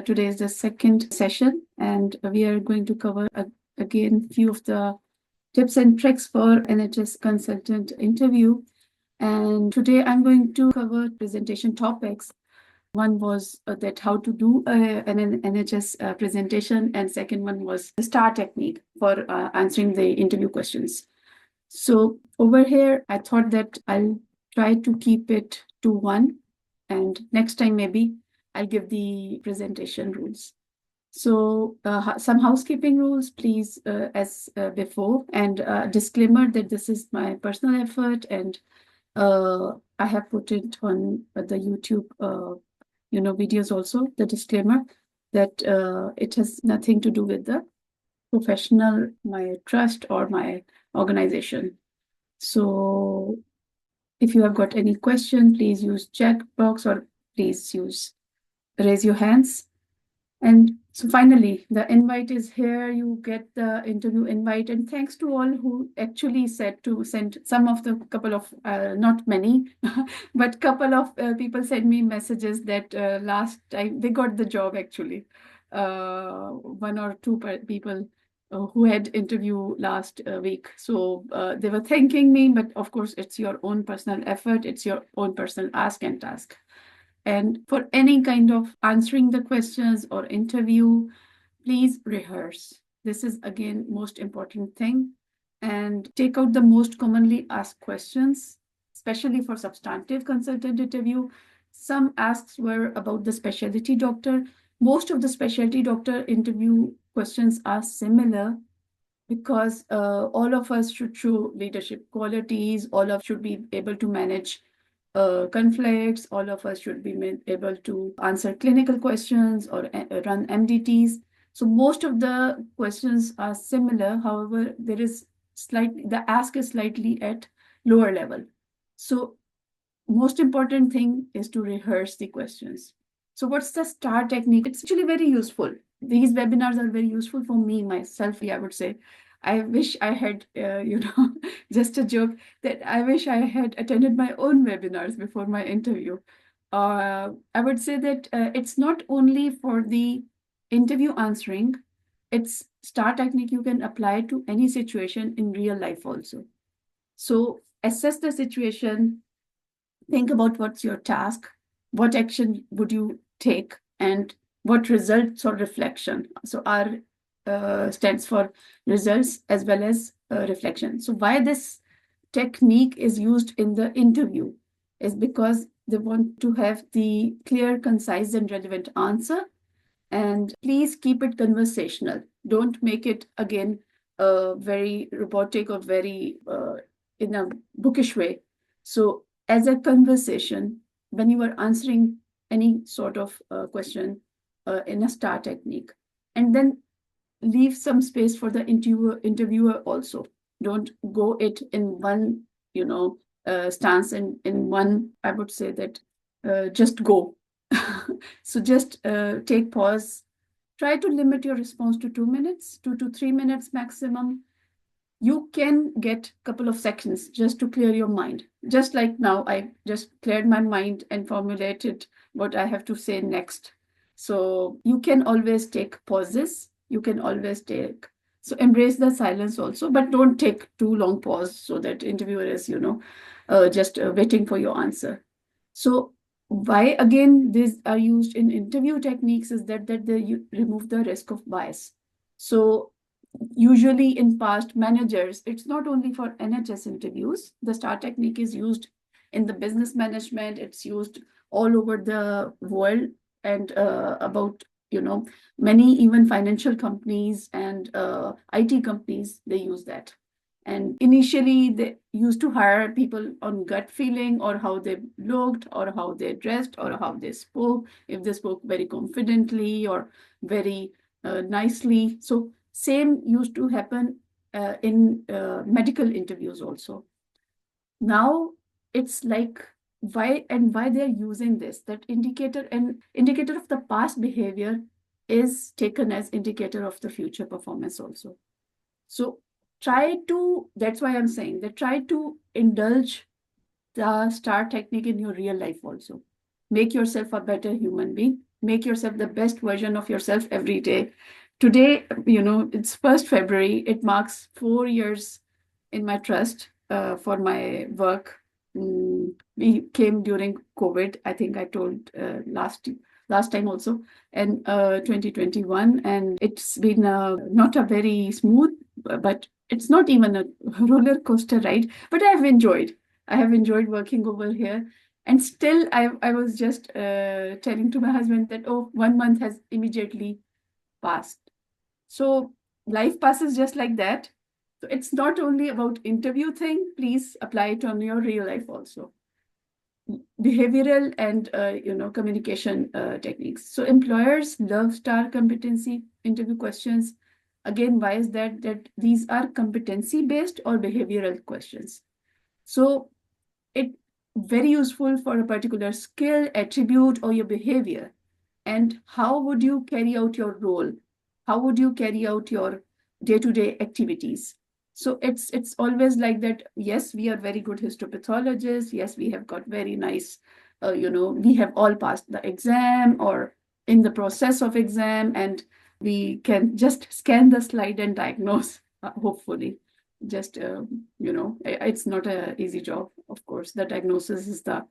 Today is the second session, and we are going to cover again few of the tips and tricks for NHS Consultant Interview. And today I'm going to cover presentation topics. One was that how to do an NHS presentation, and second one was the STAR technique for answering the interview questions. So over here, I thought that I'll try to keep it to one, and next time maybe I'll give the presentation rules. So some housekeeping rules, please, as before, and disclaimer that this is my personal effort, and I have put it on the YouTube, videos also, the disclaimer that it has nothing to do with the professional, my trust or my organization. So if you have got any question, please use chat box or please raise your hands. And so finally, the invite is here. You get the interview invite. And thanks to all who actually said to send couple of, not many, but couple of people sent me messages that last time they got the job actually. One or two people who had interview last week. So they were thanking me, but of course, it's your own personal effort. It's your own personal ask and task. And for any kind of answering the questions or interview, please rehearse. This is again most important thing. And take out the most commonly asked questions, especially for substantive consultant interview. Some asks were about the specialty doctor. Most of the specialty doctor interview questions are similar because all of us should show leadership qualities. All of should be able to manage conflicts. All of us should be able to answer clinical questions or run MDTs. So most of the questions are similar. However, the ask is slightly at lower level. So most important thing is to rehearse the questions. So what's the STAR technique? It's actually very useful. These webinars are very useful for me, myself, I would say. I wish I had, just a joke that I wish I had attended my own webinars before my interview. I would say that it's not only for the interview answering, it's STAR technique you can apply to any situation in real life also. So assess the situation, think about what's your task, what action would you take, and what results or reflection. So R stands for results as well as reflection. So why this technique is used in the interview is because they want to have the clear, concise, and relevant answer. And please keep it conversational. Don't make it, again, very robotic or very in a bookish way. So as a conversation, when you are answering any sort of question in a STAR technique, and then leave some space for the interviewer also. Don't go it in one, stance and in one, I would say that just go. So just take pause. Try to limit your response to 2 minutes, 2 to 3 minutes maximum. You can get a couple of seconds just to clear your mind. Just like now, I just cleared my mind and formulated what I have to say next. So you can always take pauses. You can always so embrace the silence also, but don't take too long pause so that interviewer is, just waiting for your answer. So why, again, these are used in interview techniques is that they remove the risk of bias. So usually in past managers, it's not only for NHS interviews, the STAR technique is used in the business management, it's used all over the world, and about, many even financial companies and IT companies, they use that. And initially, they used to hire people on gut feeling or how they looked or how they dressed or how they spoke, if they spoke very confidently or very nicely. So same used to happen in medical interviews also. Now it's like why they're using this, that indicator of the past behavior is taken as indicator of the future performance also. So that's why I'm saying that try to indulge the STAR technique in your real life also. Make yourself a better human being. make yourself the best version of yourself every day. Today, it's 1st February. It marks 4 years in my trust for my work. We came during COVID. I think I told last time also, and 2021, and it's been not a very smooth, but it's not even a roller coaster ride. But I have enjoyed. I have enjoyed working over here. And still, I was just telling to my husband that, oh, 1 month has immediately passed. So life passes just like that. So it's not only about interview thing. Please apply it on your real life also. Behavioral and communication techniques. So employers love star competency interview questions. Again, why is that? That these are competency based or behavioral questions. So it very useful for a particular skill, attribute, or your behavior. And how would you carry out your role? How would you carry out your day-to-day activities? So it's always like that. Yes, we are very good histopathologists. Yes, we have got very nice, we have all passed the exam or in the process of exam, and we can just scan the slide and diagnose, hopefully. Just, it's not an easy job, of course. The diagnosis is the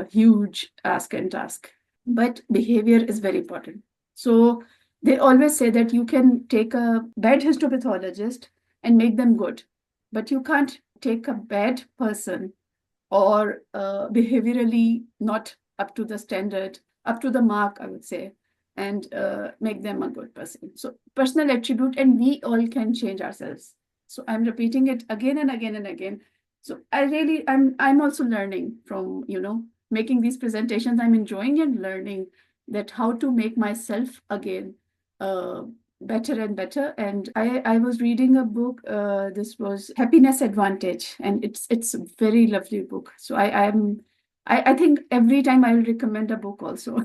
huge ask and task. But behavior is very important. So they always say that you can take a bad histopathologist and make them good, but you can't take a bad person or behaviorally not up to the standard, up to the mark, I would say, and make them a good person. So personal attribute, and we all can change ourselves. So I'm repeating it again and again and again. So I'm also learning from, making these presentations. I'm enjoying and learning that how to make myself again better and better. And I was reading a book. This was Happiness Advantage, and it's a very lovely book. So I think every time I will recommend a book also.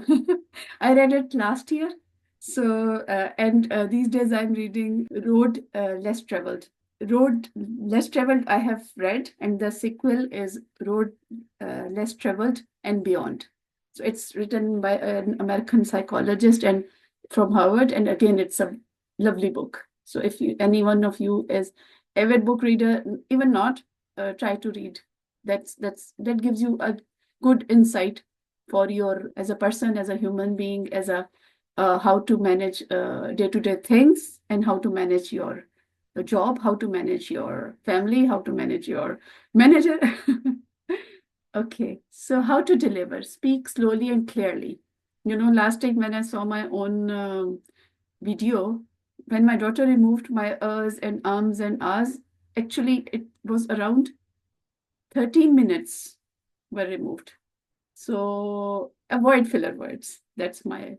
I read it last year. So and these days I'm reading Road Less Traveled. Road Less Traveled I have read, and the sequel is Road Less Traveled and Beyond. So it's written by an American psychologist and from Harvard, and again, it's a lovely book. So if any one of you is avid book reader, even not, try to read. That gives you a good insight for your as a person, as a human being, as a how to manage day-to-day things, and how to manage your job, how to manage your family, how to manage your manager. Okay, so how to deliver, speak slowly and clearly. Last time when I saw my own video, when my daughter removed my ers and ums and ahs, actually it was around 13 minutes were removed. So avoid filler words. That's my,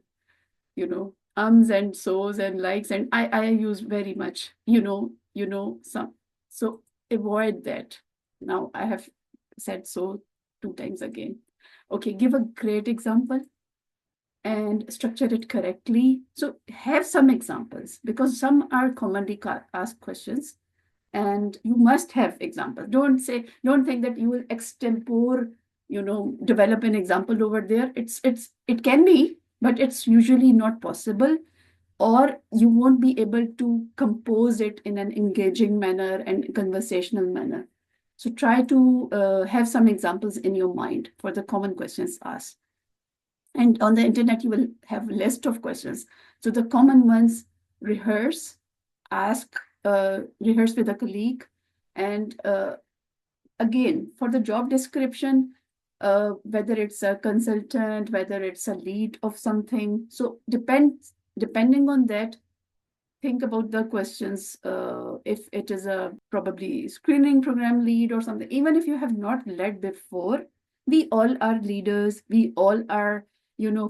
ums and so's and likes, and I use very much, some. So avoid that. Now I have said so 2 times again. Okay, give a great example and structure it correctly. So have some examples, because some are commonly asked questions and you must have examples. Don't think that you will extempore, develop an example over there. It can be, but it's usually not possible, or you won't be able to compose it in an engaging manner and conversational manner. So try to have some examples in your mind for the common questions asked. And on the internet, you will have a list of questions. So the common ones, rehearse, ask, rehearse with a colleague. And again, for the job description, whether it's a consultant, whether it's a lead of something. So depending on that, think about the questions. If it is a probably screening program lead or something, even if you have not led before, we all are leaders. We all are,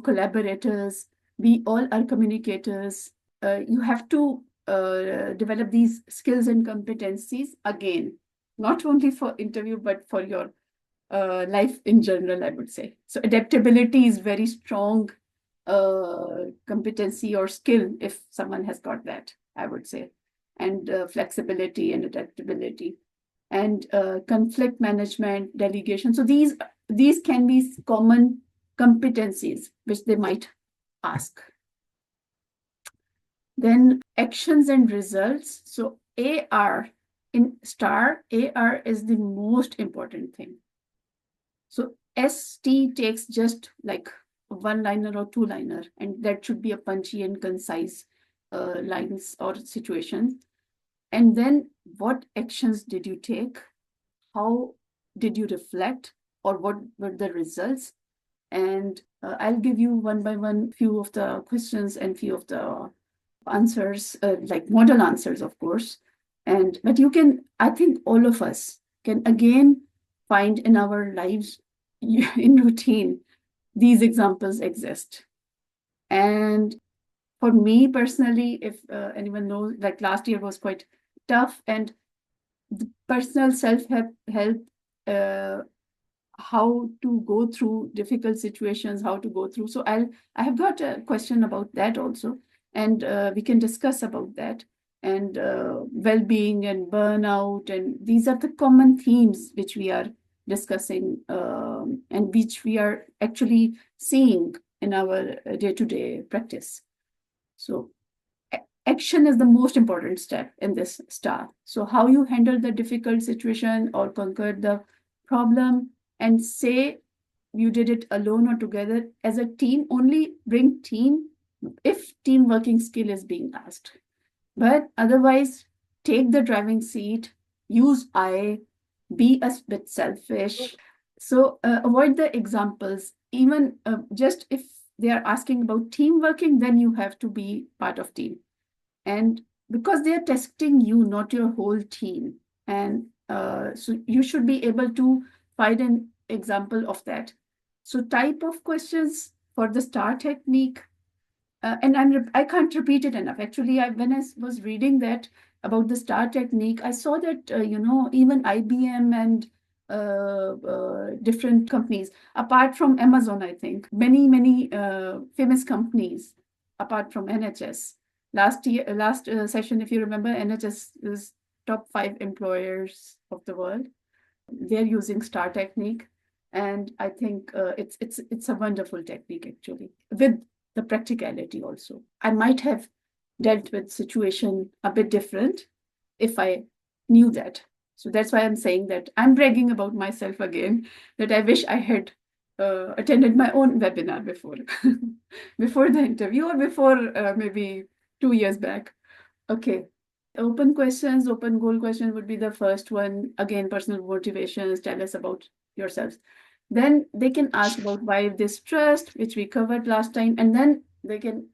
collaborators. We all are communicators. You have to develop these skills and competencies again, not only for interview, but for your life in general, I would say. So adaptability is very strong competency or skill if someone has got that, I would say, and flexibility and adaptability, and conflict management, delegation. So these can be common competencies which they might ask. Then actions and results. So AR in STAR, AR is the most important thing. So ST takes just like a one-liner or two-liner, and that should be a punchy and concise lines or situations. And then what actions did you take? How did you reflect, or what were the results? And I'll give you one by one few of the questions and few of the answers, like model answers, of course. But you can, I think all of us can again find in our lives in routine, these examples exist. And for me personally, if anyone knows, like last year was quite tough, and the personal self-help, how to go through difficult situations, how to go through. So I have got a question about that also, and we can discuss about that. And well-being and burnout, and these are the common themes which we are discussing, and which we are actually seeing in our day-to-day practice. So action is the most important step in this STAR. So how you handle the difficult situation or conquer the problem, and say you did it alone or together as a team, only bring team if team working skill is being asked. But otherwise, take the driving seat, use I, be a bit selfish. So avoid the examples. Even just if they are asking about team working, then you have to be part of team. And because they are testing you, not your whole team. And so you should be able to find an example of that. So type of questions for the STAR technique, and I can't repeat it enough. Actually, when I was reading that about the STAR technique, I saw that even IBM and different companies, apart from Amazon, I think many famous companies, apart from NHS. Last session, if you remember, NHS is top 5 employers of the world. They're using STAR technique, and I think it's a wonderful technique actually, with the practicality also. I might have dealt with situation a bit different if I knew that. So that's why I'm saying that I'm bragging about myself again, that I wish I had attended my own webinar before, before the interview, or before maybe 2 years back. Okay. Open questions, open goal questions would be the first one. Again, personal motivations, tell us about yourselves. Then they can ask about why this trust, which we covered last time, and then they can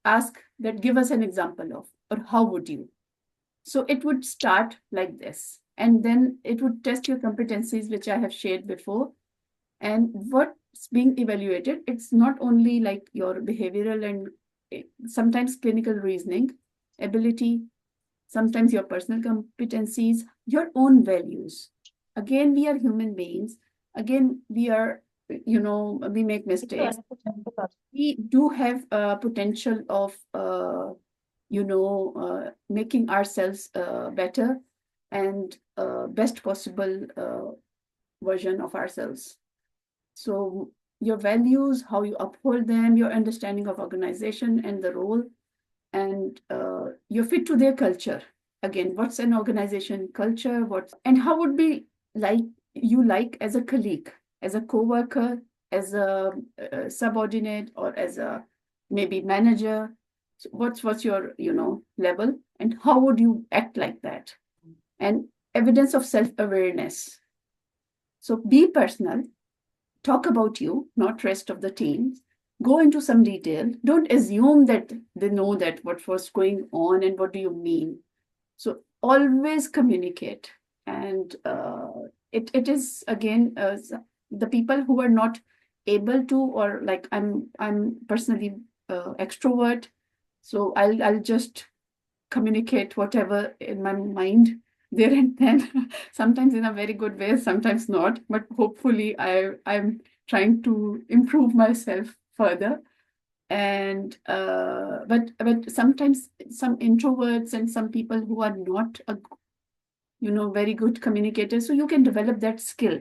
ask that give us an example of, or how would you? So it would start like this, and then it would test your competencies, which I have shared before. And what's being evaluated, it's not only like your behavioral and sometimes clinical reasoning ability, sometimes your personal competencies, your own values. Again, we are human beings. Again, we are, we make mistakes. We do have a potential of, making ourselves better and best possible version of ourselves. So your values, how you uphold them, your understanding of organization and the role, and you're fit to their culture. Again, what's an organization culture? And how would be like you like as a colleague, as a co-worker, as a subordinate, or as a maybe manager? So what's your level, and how would you act like that? And evidence of self-awareness. So be personal, talk about you, not rest of the team. Go into some detail. Don't assume that they know that what was going on and what do you mean. So always communicate. And it is again the people who are not able to, or like I'm personally extrovert, so I'll just communicate whatever in my mind there and then. Sometimes in a very good way, sometimes not. But hopefully, I'm trying to improve myself further. And but sometimes some introverts and some people who are not very good communicators, so you can develop that skill.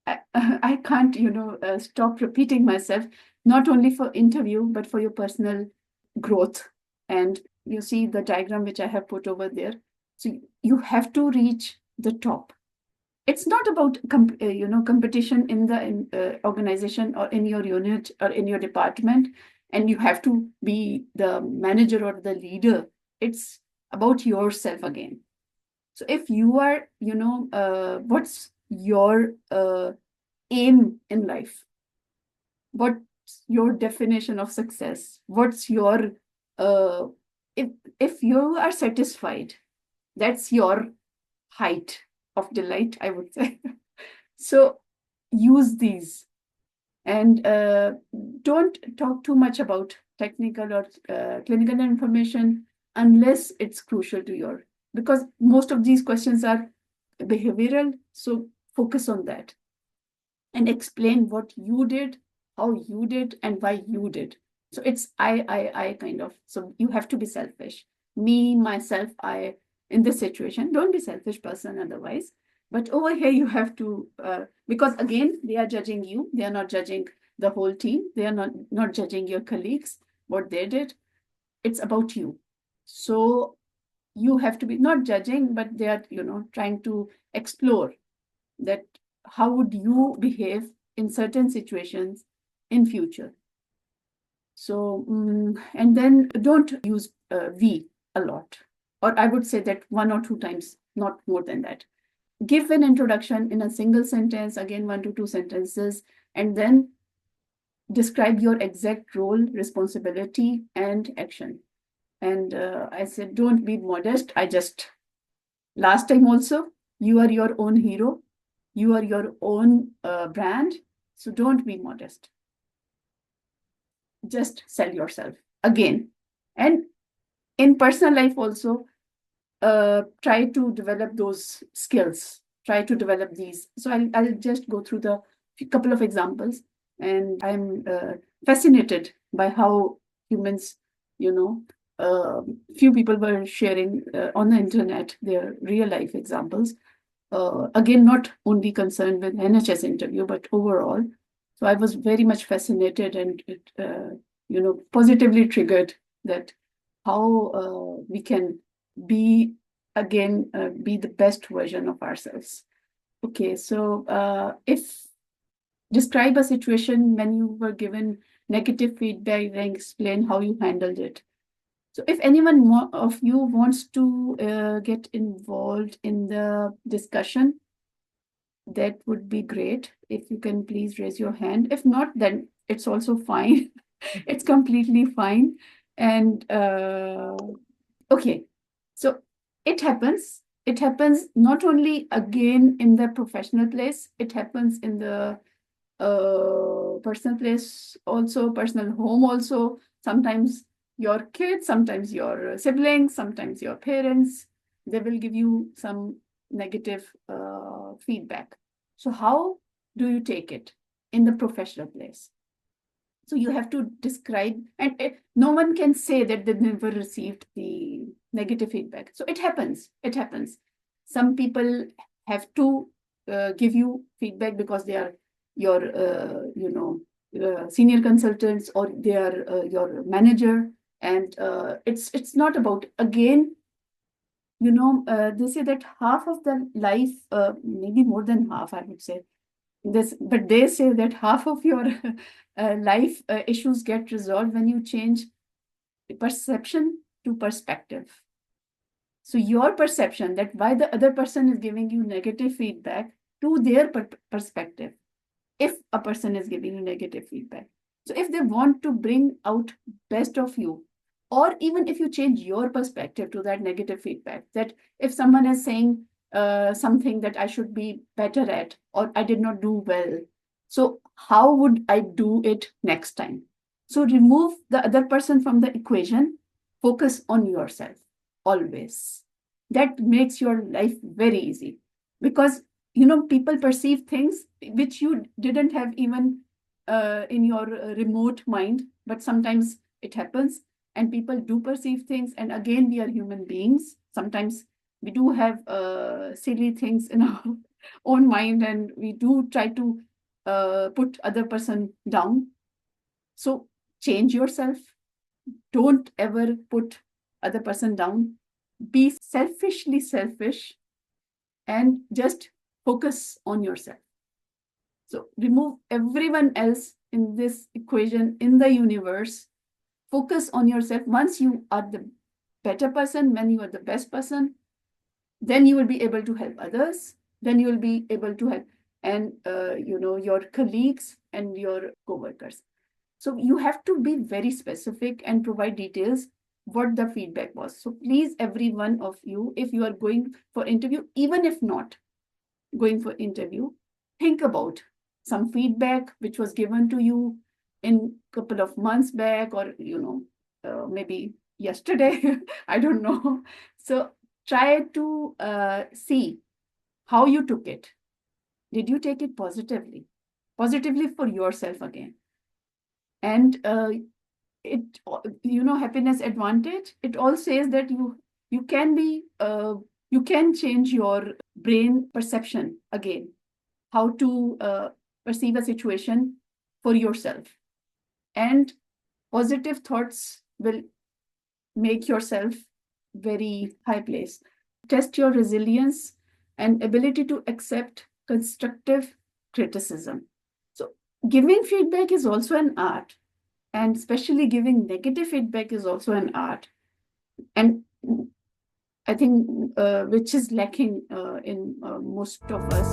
I can't stop repeating myself. not only for interview, but for your personal growth. And you see the diagram which I have put over there. So you have to reach the top. It's not about competition in the organization or in your unit or in your department, and you have to be the manager or the leader. It's about yourself again. So if you are, what's your aim in life? What's your definition of success? What's your uh, if you are satisfied, that's your height of delight, I would say. So use these, and don't talk too much about technical or clinical information unless it's crucial to your, because most of these questions are behavioral. So focus on that and explain what you did, how you did, and why you did. So it's I kind of. So you have to be selfish. Me, myself, I, in this situation, don't be selfish person otherwise. But over here, you have to, because again, they are judging you. They are not judging the whole team. They are not judging your colleagues, what they did. It's about you. So you have to be not judging, but they are, trying to explore that how would you behave in certain situations in future. So and then don't use we a lot, or I would say that 1 or 2 times, not more than that. Give an introduction in a single sentence, again 1 to 2 sentences, and then describe your exact role, responsibility, and action. And I said, don't be modest. Last time also, you are your own hero. You are your own brand. So don't be modest. Just sell yourself again. And in personal life also, try to develop those skills. Try to develop these. So I'll just go through the couple of examples. And I'm fascinated by how humans, few people were sharing on the internet their real life examples. Again, not only concerned with NHS interview, but overall. So I was very much fascinated, and it, positively triggered that how we can be again be the best version of ourselves. Okay, so if describe a situation when you were given negative feedback and explain how you handled it. So if anyone of you wants to get involved in the discussion, that would be great. If you can please raise your hand. If not, then it's also fine. It's completely fine. And okay, so it happens. It happens not only again in the professional place, it happens in the personal place also, personal home also. Sometimes your kids, sometimes your siblings, sometimes your parents, they will give you some negative feedback. So how do you take it in the professional place? So you have to describe, and no one can say that they never received the negative feedback. So it happens. It happens. Some people have to give you feedback because they are your, senior consultants, or they are your manager. And it's not about, again, they say that half of the life, maybe more than half, I would say, but they say that half of your life issues get resolved when you change perception to perspective. So your perception that why the other person is giving you negative feedback to their perspective, if a person is giving you negative feedback. So if they want to bring out best of you, or even if you change your perspective to that negative feedback, that if someone is saying something that I should be better at, or I did not do well, so how would I do it next time? So remove the other person from the equation, focus on yourself always. That makes your life very easy, because people perceive things which you didn't have even in your remote mind, but sometimes it happens, and people do perceive things. And again, we are human beings. Sometimes we do have silly things in our own mind, and we do try to put other person down. So change yourself. Don't ever put other person down. Be selfishly selfish and just focus on yourself. So remove everyone else in this equation, in the universe. Focus on yourself. Once you are the better person, when you are the best person, then you will be able to help others. Then you will be able to help and your colleagues and your co-workers. So you have to be very specific and provide details what the feedback was. So please, every one of you, if you are going for interview, even if not going for interview, think about some feedback which was given to you in a couple of months back, or maybe yesterday. I don't know. So try to see how you took it. Did you take it positively? Positively for yourself again. And it, happiness advantage, it all says that you can be you can change your brain perception again, how to perceive a situation for yourself. And positive thoughts will make yourself very high place. Test your resilience and ability to accept constructive criticism. So giving feedback is also an art, and especially giving negative feedback is also an art. And I think which is lacking in most of us.